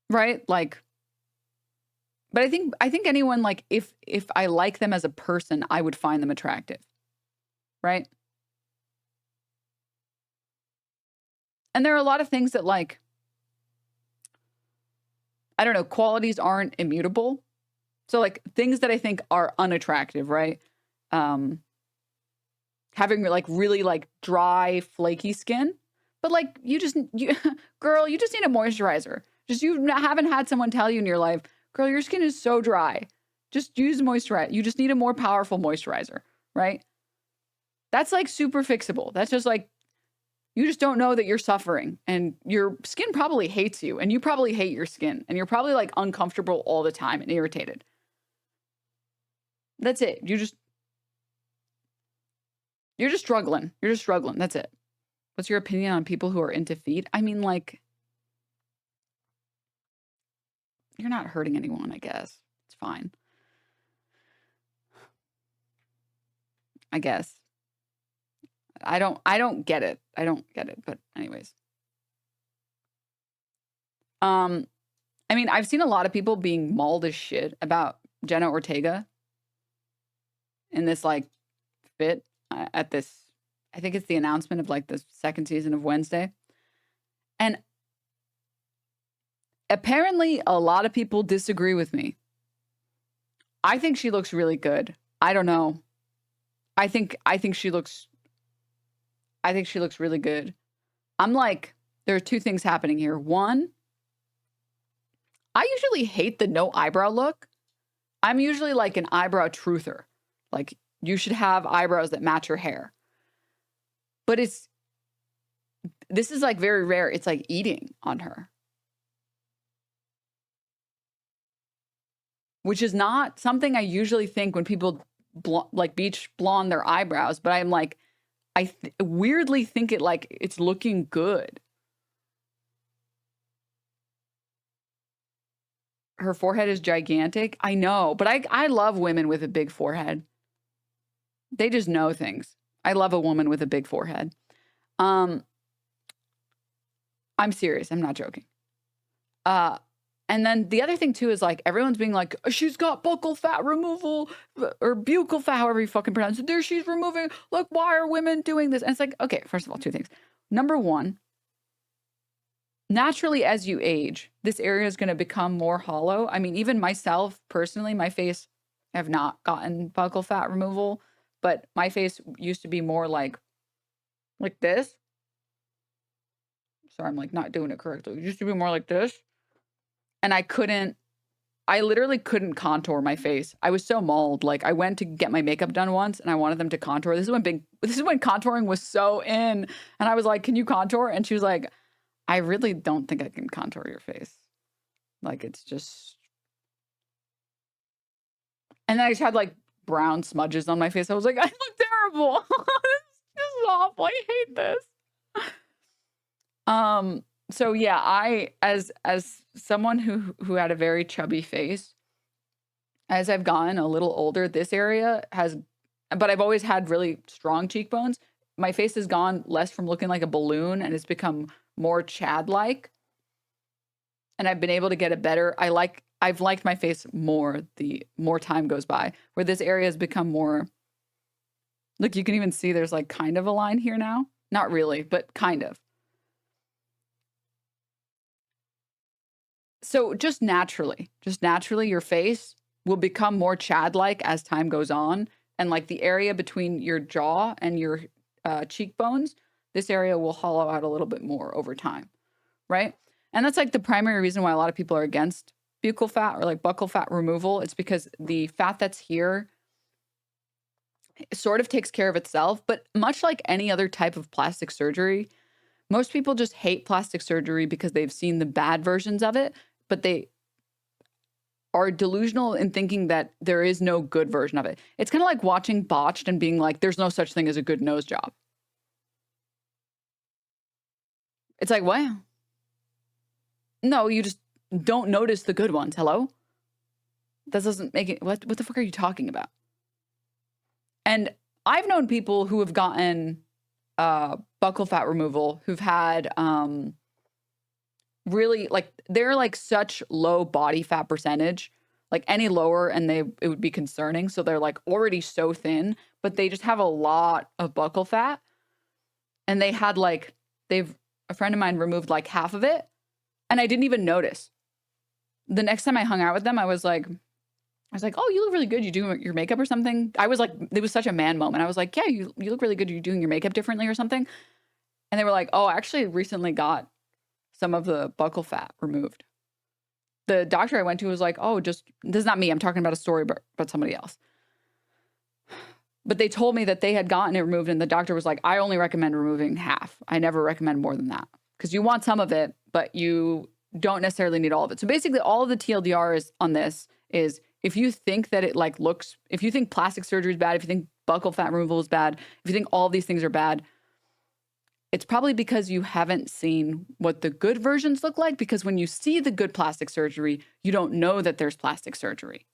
Right? Like, but I think anyone, like, if I like them as a person, I would find them attractive. Right? And there are a lot of things that, like, I don't know, qualities aren't immutable. So, like, things that I think are unattractive, right? Having like really like dry, flaky skin. But like girl, you just need a moisturizer. Just you haven't had someone tell you in your life, girl, your skin is so dry. Just use moisturizer. You just need a more powerful moisturizer, right? That's like super fixable. That's just like, you just don't know that you're suffering and your skin probably hates you and you probably hate your skin and you're probably like uncomfortable all the time and irritated. That's it. You're just struggling. You're just struggling. That's it. What's your opinion on people who are into feet? I mean, like, you're not hurting anyone, I guess. It's fine. I guess. I don't get it. I don't get it. But anyways. I I mean, I've seen a lot of people being mauled as shit about Jenna Ortega in this like fit at this, I think it's the announcement of like the second season of Wednesday. And apparently a lot of people disagree with me. I think she looks really good. I don't know. I think she looks really good. I'm like, there are two things happening here. One, I usually hate the no eyebrow look. I'm usually like an eyebrow truther. Like, you should have eyebrows that match your hair. But this is like very rare. It's like eating on her. Which is not something I usually think when people like beach blonde their eyebrows. But I'm like, I weirdly think it like it's looking good. Her forehead is gigantic. I know, but I love women with a big forehead. They just know things. I love a woman with a big forehead. I'm serious. I'm not joking. And then the other thing too is like everyone's being like, she's got buccal fat removal or buccal fat, however you fucking pronounce it. There she's removing. Look, why are women doing this? And it's like, okay, first of all, two things. Number one, naturally, as you age, this area is going to become more hollow. I mean, even myself personally, my face, I have not gotten buccal fat removal, but my face used to be more like this. Sorry, I'm like not doing it correctly. It used to be more like this. And I literally couldn't contour my face. I was so mauled. Like I went to get my makeup done once and I wanted them to contour. This is when contouring was so in. And I was like, can you contour? And she was like, I really don't think I can contour your face. Like it's just. And then I just had like brown smudges on my face. I was like, I look terrible. This is awful. I hate this. So yeah, I as someone who had a very chubby face, as I've gotten a little older, this area has, but I've always had really strong cheekbones. My face has gone less from looking like a balloon and it's become more Chad-like. And I've been able to get a better, I've liked my face more the more time goes by, where this area has become more, look, you can even see there's like kind of a line here now. Not really, but kind of. So just naturally, your face will become more Chad-like as time goes on. And like the area between your jaw and your cheekbones, this area will hollow out a little bit more over time, right? And that's like the primary reason why a lot of people are against buccal fat or like buccal fat removal. It's because the fat that's here sort of takes care of itself. But much like any other type of plastic surgery, most people just hate plastic surgery because they've seen the bad versions of it. But they are delusional in thinking that there is no good version of it. It's kind of like watching Botched and being like, there's no such thing as a good nose job. It's like, what? No, you just don't notice the good ones. Hello? That doesn't make it, what the fuck are you talking about? And I've known people who have gotten buccal fat removal who've had really like they're like such low body fat percentage, like any lower and it would be concerning. So they're like already so thin, but they just have a lot of buccal fat. And they had like a friend of mine removed like half of it and I didn't even notice. The next time I hung out with them, I was like, oh, you look really good. You do your makeup or something? I was like, it was such a man moment. I was like, yeah, you look really good. You're doing your makeup differently or something. And they were like, oh, I actually recently got some of the buccal fat removed. The doctor I went to was like, oh, this is not me. I'm talking about a story about somebody else. But they told me that they had gotten it removed and the doctor was like, I only recommend removing half. I never recommend more than that because you want some of it, but you don't necessarily need all of it. So basically all of the TLDR is on this is if you think that it like looks, if you think plastic surgery is bad, if you think buccal fat removal is bad, if you think all of these things are bad, it's probably because you haven't seen what the good versions look like, because when you see the good plastic surgery, you don't know that there's plastic surgery.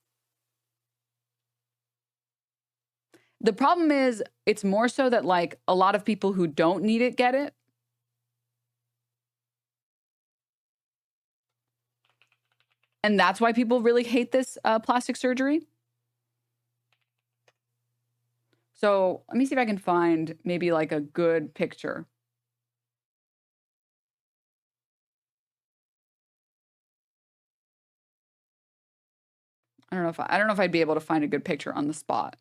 The problem is it's more so that like a lot of people who don't need it get it. And that's why people really hate this plastic surgery. So let me see if I can find maybe like a good picture. I don't know if I'd be able to find a good picture on the spot.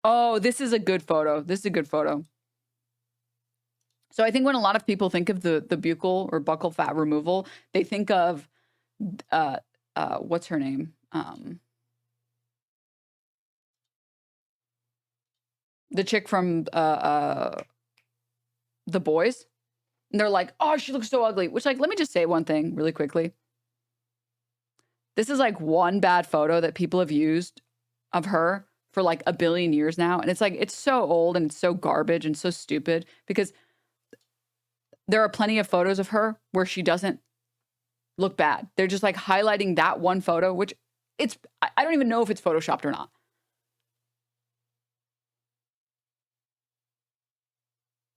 Oh, this is a good photo. This is a good photo. So I think when a lot of people think of the buccal or buccal fat removal, they think of what's her name? The chick from The Boys. And they're like, oh, she looks so ugly. Which, like, let me just say one thing really quickly. This is like one bad photo that people have used of her for like a billion years now. And it's like, it's so old and it's so garbage and so stupid because there are plenty of photos of her where she doesn't look bad. They're just like highlighting that one photo, which I don't even know if it's photoshopped or not.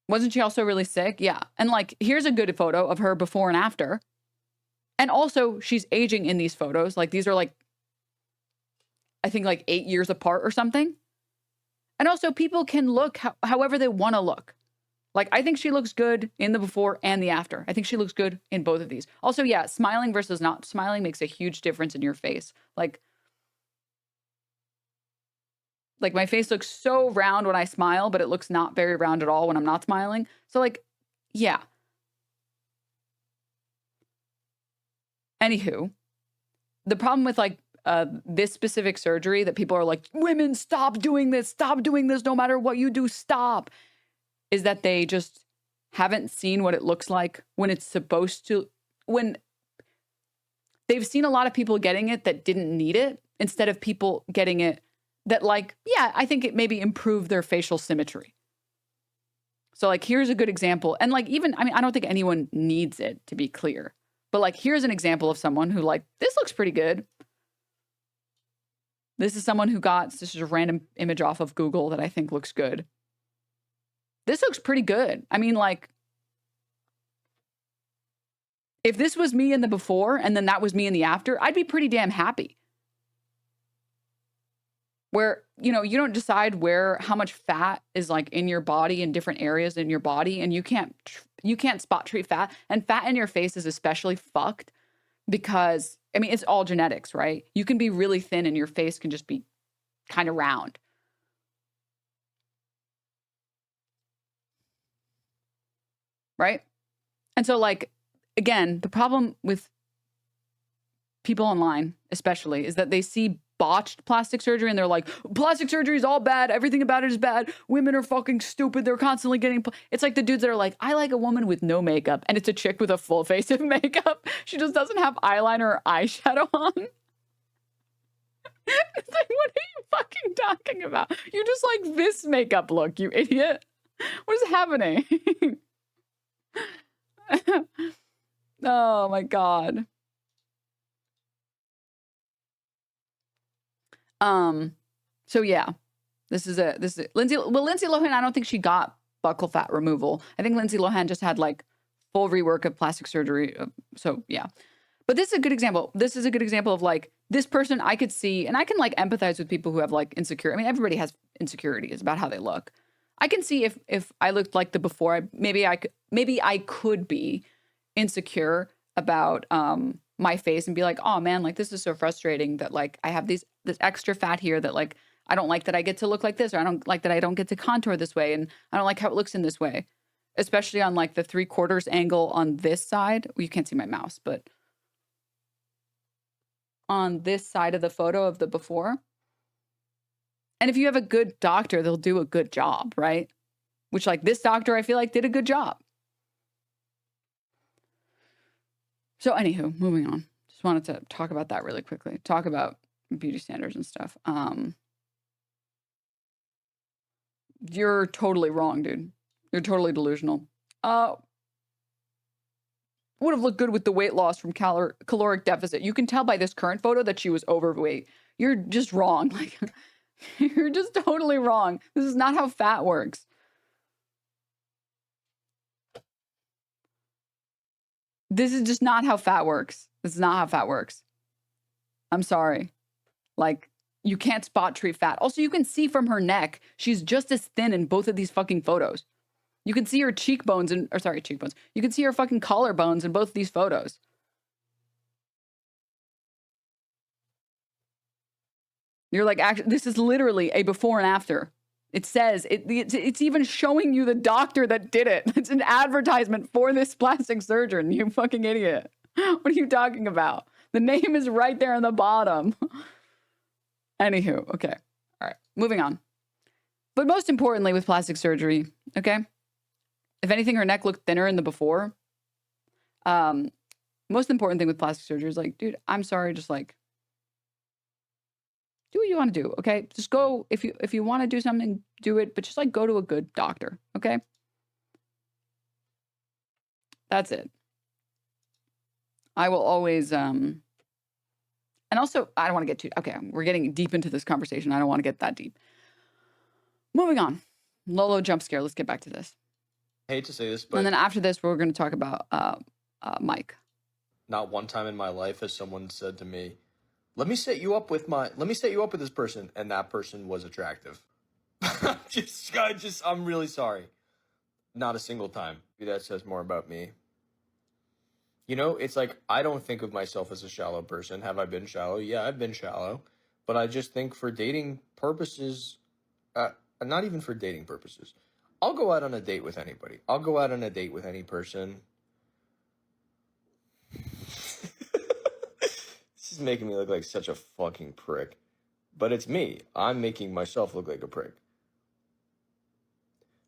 Wasn't she also really sick? Yeah. And like, here's a good photo of her before and after. And also she's aging in these photos. Like these are like, I think like 8 years apart or something. And also people can look however they want to look. Like, I think she looks good in the before and the after. I think she looks good in both of these. Also, yeah, smiling versus not smiling makes a huge difference in your face. Like my face looks so round when I smile, but it looks not very round at all when I'm not smiling. So like, yeah. Anywho, the problem with like this specific surgery that people are like, women, stop doing this no matter what you do, stop, is that they just haven't seen what it looks like when it's supposed to, when they've seen a lot of people getting it that didn't need it instead of people getting it that like, yeah, I think it maybe improved their facial symmetry. So like, here's a good example. And like, even, I mean, I don't think anyone needs it to be clear, but like, here's an example of someone who like, this looks pretty good. This is someone who this is a random image off of Google that I think looks good. This looks pretty good. I mean, like, if this was me in the before and then that was me in the after, I'd be pretty damn happy. Where, you know, you don't decide how much fat is like in your body in different areas in your body, and you can't spot treat fat, and fat in your face is especially fucked because, I mean, it's all genetics, right? You can be really thin and your face can just be kind of round. Right? And so like, again, the problem with people online, especially, is that they see botched plastic surgery and they're like, plastic surgery is all bad. Everything about it is bad. Women are fucking stupid. They're constantly getting, it's like the dudes that are like, I like a woman with no makeup. And it's a chick with a full face of makeup. She just doesn't have eyeliner or eyeshadow on. It's like, what are you fucking talking about? You just like this makeup look, you idiot. What is happening? Oh my God. So yeah, this is Lindsay Lohan. I don't think she got buccal fat removal. I think Lindsay Lohan just had like full rework of plastic surgery. So yeah, but this is a good example. This is a good example of like this person I could see, and I can like empathize with people who have like insecure. I mean, everybody has insecurities about how they look. I can see if I looked like the before, maybe I could be insecure about my face and be like, oh man, like this is so frustrating that like I have this extra fat here that like I don't like that I get to look like this, or I don't like that I don't get to contour this way, and I don't like how it looks in this way, especially on like the 3/4 angle on this side. Well, you can't see my mouse, but on this side of the photo of the before. And if you have a good doctor, they'll do a good job, right? Which like this doctor, I feel like did a good job. So anywho, moving on. Just wanted to talk about that really quickly. Talk about beauty standards and stuff. You're totally wrong, dude. You're totally delusional. Would have looked good with the weight loss from caloric deficit. You can tell by this current photo that she was overweight. You're just wrong. Like, You're just totally wrong. This is not how fat works. This is just not how fat works. This is not how fat works. I'm sorry. Like, you can't spot treat fat. Also, you can see from her neck, she's just as thin in both of these fucking photos. You can see her cheekbones and, or sorry, cheekbones. You can see her fucking collarbones in both of these photos. You're like, actually, this is literally a before and after. It says, it's even showing you the doctor that did it. It's an advertisement for this plastic surgeon, you fucking idiot. What are you talking about? The name is right there on the bottom. Anywho, okay. All right, moving on. But most importantly with plastic surgery, okay? If anything, her neck looked thinner in the before. Most important thing with plastic surgery is like, dude, I'm sorry, just like, do what you want to do, okay? Just go, if you want to do something, do it, but just like go to a good doctor, okay? That's it. I will always, and also, I don't want to get too, okay, we're getting deep into this conversation. I don't want to get that deep. Moving on. Lolo jump scare. Let's get back to this. I hate to say this, but And then after this, we're going to talk about Mike. not one time in my life has someone said to me, let me set you up with this person, and that person was attractive. I'm really sorry. Not a single time. That says more about me. You know, it's like, I don't think of myself as a shallow person. Have I been shallow? Yeah, I've been shallow. But I just think for dating purposes, not even for dating purposes, I'll go out on a date with anybody. I'll go out on a date with any person. This is making me look like such a fucking prick. But it's me. I'm making myself look like a prick.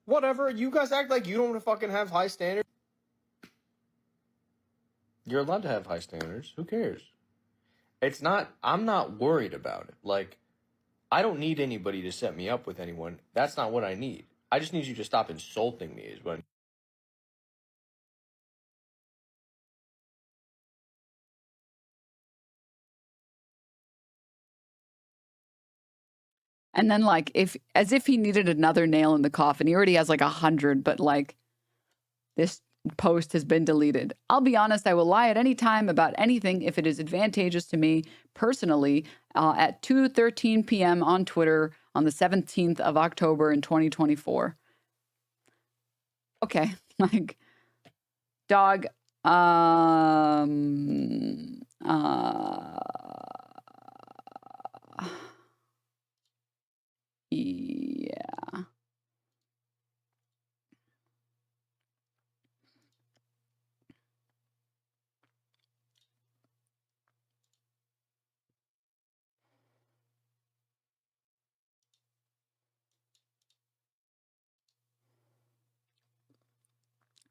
Whatever. You guys act like you don't fucking have high standards. You're allowed to have high standards. Who cares? I'm not worried about it. Like, I don't need anybody to set me up with anyone. That's not what I need. I just need you to stop insulting me is what. And then like, as if he needed another nail in the coffin. He already has like 100, but like, this post has been deleted. I'll be honest, I will lie at any time about anything if it is advantageous to me personally at 2:13 p.m. on Twitter on the 17th of October in 2024. Okay, like, dog, yeah.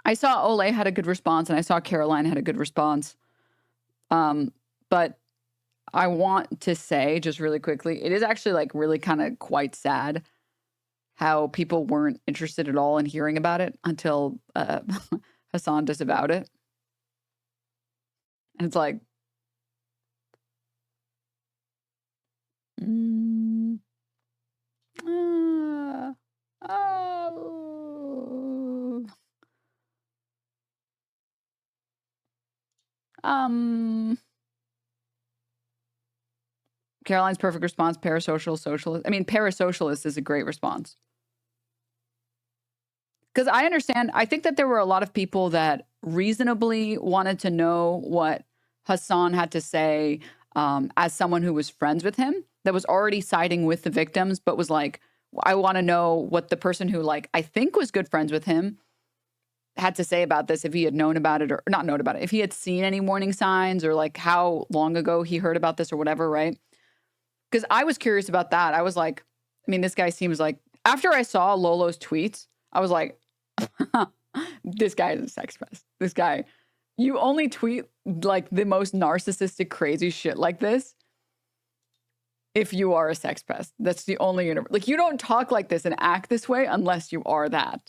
I saw Ole had a good response, and I saw Caroline had a good response. But I want to say just really quickly, it is actually like really kind of quite sad how people weren't interested at all in hearing about it until Hassan disavowed it. And it's like, Caroline's perfect response, parasocial, socialist. I mean, parasocialist is a great response. Because I understand, I think that there were a lot of people that reasonably wanted to know what Hassan had to say as someone who was friends with him, that was already siding with the victims, but was like, I want to know what the person who, like, I think was good friends with him had to say about this, if he had known about it or not known about it, if he had seen any warning signs or like how long ago he heard about this or whatever, right? Because I was curious about that. I was like, I mean, this guy seems like, after I saw Lolo's tweets, I was like, this guy is a sex pest. This guy, you only tweet like the most narcissistic, crazy shit like this if you are a sex pest. That's the only universe. Like, you don't talk like this and act this way unless you are that.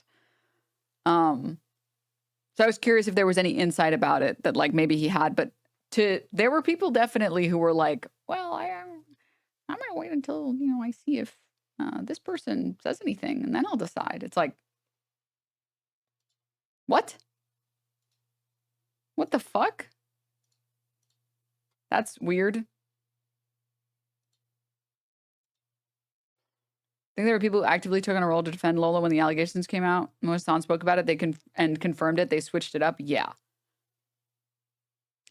So I was curious if there was any insight about it that like maybe he had, but there were people definitely who were like, well, I'm going to wait until, you know, I see if this person says anything and then I'll decide. It's like, what? What the fuck? That's weird. I think there were people who actively took on a role to defend Lolo when the allegations came out. When Hassan spoke about it, they confirmed it. They switched it up. Yeah.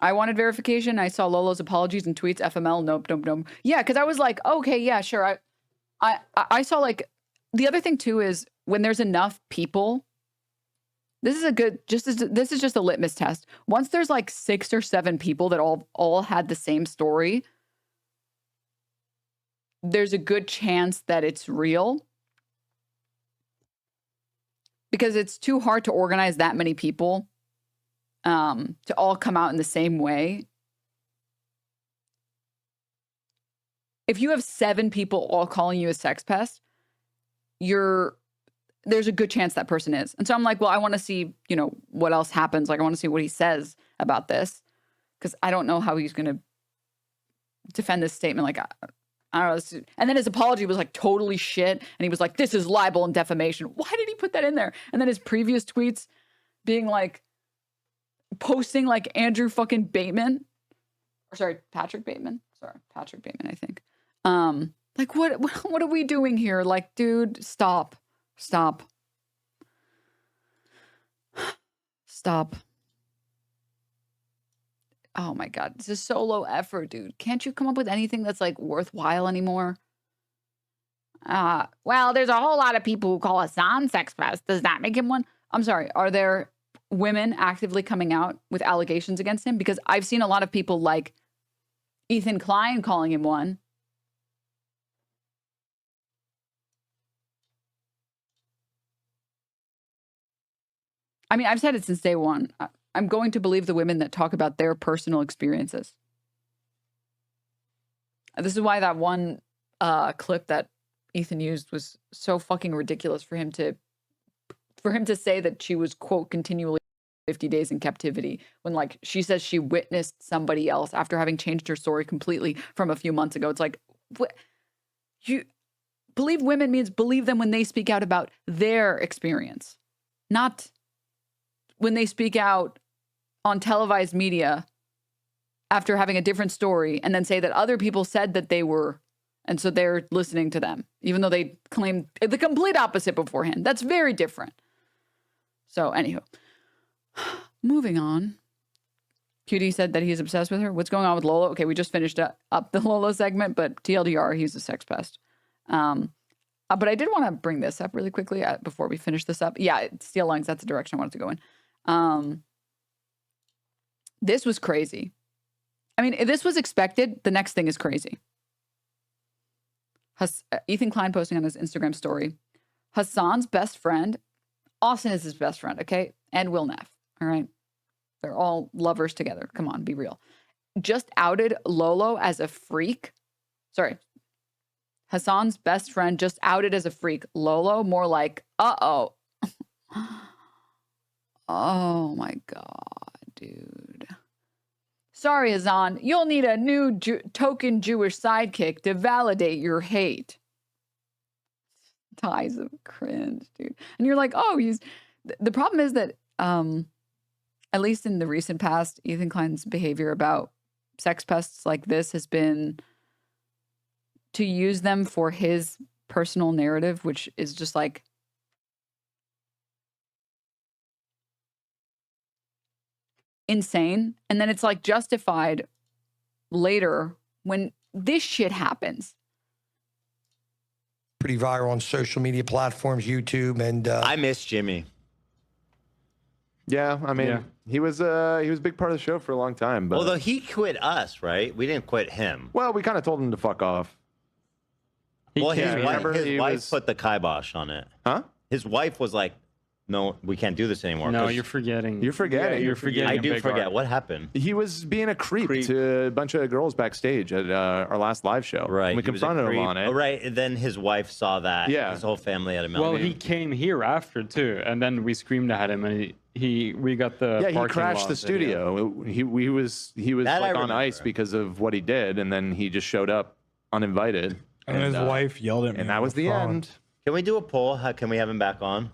I wanted verification. I saw Lolo's apologies and tweets. FML. Nope. Yeah, because I was like, okay, yeah, sure. I saw like the other thing too is when there's enough people. This is a good. This is just a litmus test. Once there's like 6 or 7 people that all had the same story, there's a good chance that it's real. Because it's too hard to organize that many people to all come out in the same way. If you have 7 people all calling you a sex pest, there's a good chance that person is. And so I'm like, well, I want to see, you know, what else happens. Like, I want to see what he says about this because I don't know how he's going to defend this statement. Like, I don't know. And then his apology was like totally shit. And he was like, this is libel and defamation. Why did he put that in there? And then his previous tweets being like, posting like Andrew fucking Bateman. Or sorry, Patrick Bateman. Sorry, Patrick Bateman, I think. Like, what are we doing here? Like, dude, stop. Stop. Oh my God. It's a solo effort, dude. Can't you come up with anything that's like worthwhile anymore? Well, there's a whole lot of people who call Hassan sex pest. Does that make him one? I'm sorry. Are there women actively coming out with allegations against him? Because I've seen a lot of people like Ethan Klein calling him one. I mean, I've said it since day one. I'm going to believe the women that talk about their personal experiences. This is why that one clip that Ethan used was so fucking ridiculous for him to say that she was, quote, continually 50 days in captivity when, like, she says she witnessed somebody else after having changed her story completely from a few months ago. It's like, what? You believe women means believe them when they speak out about their experience, not when they speak out on televised media after having a different story and then say that other people said that they were, and so they're listening to them, even though they claimed the complete opposite beforehand. That's very different. So, anywho, moving on. QD said that he's obsessed with her. What's going on with Lolo? Okay, we just finished up the Lolo segment, but TLDR, he's a sex pest. But I did want to bring this up really quickly before we finish this up. Yeah, steel lungs, that's the direction I wanted to go in. This was crazy. I mean, if this was expected, the next thing is crazy. Ethan Klein posting on his Instagram story. Hassan's best friend, Austin is his best friend, okay? And Will Neff, all right? They're all lovers together. Come on, be real. Just outed Lolo as a freak. Sorry. Hassan's best friend just outed as a freak. Lolo, more like, uh-oh. Oh my God, dude. Sorry, Hassan. You'll need a new token Jewish sidekick to validate your hate. Ties of cringe, dude. And you're like, oh, the problem is that, at least in the recent past, Ethan Klein's behavior about sex pests like this has been to use them for his personal narrative, which is just like, insane. And then it's like justified later when this shit happens. Pretty viral on social media platforms, YouTube, and I miss Jimmy. Yeah, I mean, he was a big part of the show for a long time. But Although he quit us, right? We didn't quit him. Well, we kind of told him to fuck off. His wife put the kibosh on it. Huh? His wife was like, no, we can't do this anymore. No, you're forgetting. You're forgetting. You're forgetting. I do forget. What happened? He was being a creep to a bunch of girls backstage at our last live show. Right. We confronted him on it. Oh, right. And then his wife saw that. Yeah. His whole family had a meltdown. Well, he came here after too, and then we screamed at him, and we got the he crashed the studio. He was like on ice because of what he did, and then he just showed up uninvited. And his wife yelled at me. And that on was the phone. end. Can we do a poll? How can we have him back on?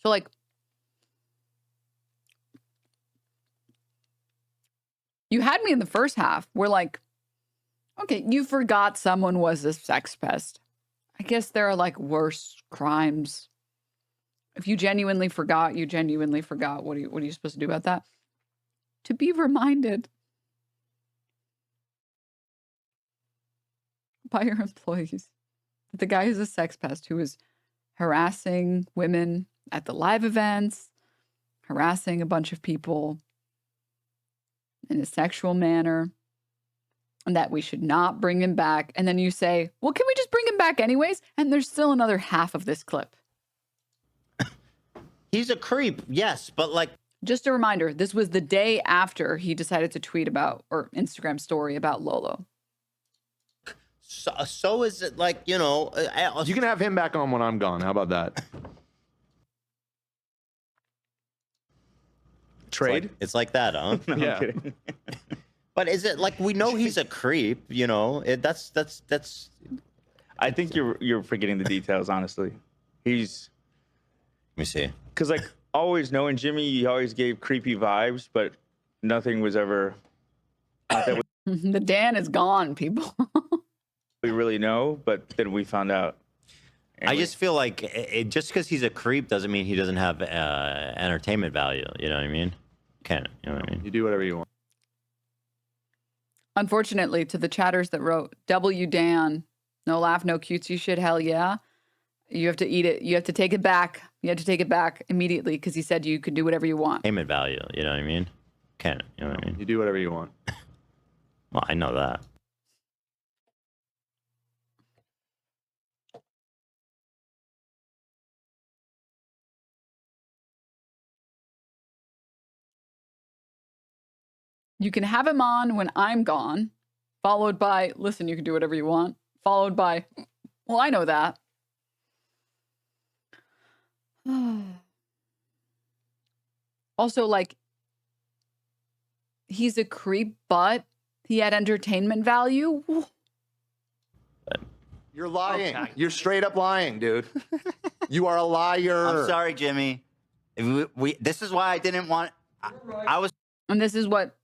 So like, you had me in the first half. We're like, okay, you forgot someone was a sex pest. I guess there are like worse crimes. If you genuinely forgot, you genuinely forgot. What are you supposed to do about that? To be reminded by your employees that the guy is a sex pest who is harassing women at the live events, harassing a bunch of people in a sexual manner, and that we should not bring him back. And then you say, well, can we just bring him back anyways? And there's still another half of this clip. He's a creep, yes, but like... Just a reminder, this was the day after he decided to tweet about, or Instagram story about Lolo. So is it like, you know... You can have him back on when I'm gone. How about that? Trade? It's like that, huh? No, yeah. I'm kidding. But is it like, we know he's a creep, you know? That's... I think you're forgetting the details, honestly. He's... Let me see. Because, like, always knowing Jimmy, he always gave creepy vibes, but nothing was ever... Not that The Dan is gone, people. we really know, but then we found out. I just feel like just because he's a creep doesn't mean he doesn't have entertainment value. You know what I mean? You know what I mean? You do whatever you want. Unfortunately, to the chatters that wrote, W Dan, no laugh, no cutesy shit, hell yeah. You have to eat it. You have to take it back. You have to take it back immediately because he said you could do whatever you want. Entertainment value. You know what I mean? You know what I mean? You do whatever you want. Well, I know that. You can have him on when I'm gone, followed by, listen, you can do whatever you want, followed by, well, I know that. Also, like, he's a creep, but he had entertainment value. You're lying. Okay. You're straight up lying, dude. You are a liar. I'm sorry, Jimmy. This is why I didn't want... I was... And this is what,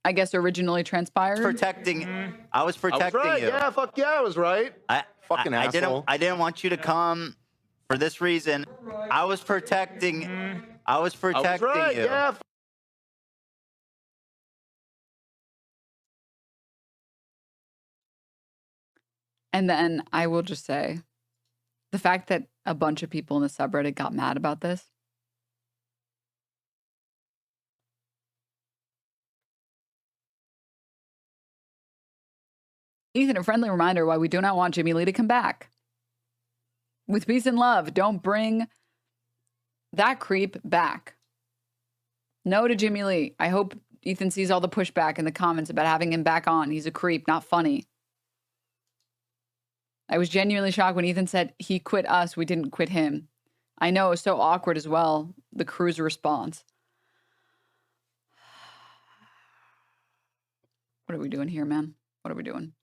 I guess, originally transpired. I was protecting right. you. Yeah, fuck yeah, I was right. Fucking asshole. I didn't want you to come for this reason. I was protecting... I was protecting right. you. Yeah. And then I will just say, the fact that a bunch of people in the subreddit got mad about this. Ethan, a friendly reminder why we do not want Jimmy Lee to come back. With peace and love, don't bring that creep back. No to Jimmy Lee. I hope Ethan sees all the pushback in the comments about having him back on. He's a creep, not funny. I was genuinely shocked when Ethan said he quit us, we didn't quit him. I know, it was so awkward as well, the crew's response. What are we doing here, man? What are we doing?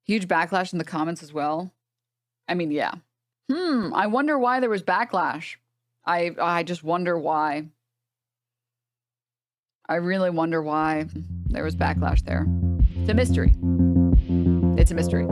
Huge backlash in the comments as well. I mean, yeah. I wonder why there was backlash. I just wonder why. I really wonder why there was backlash there. It's a mystery. It's a mystery.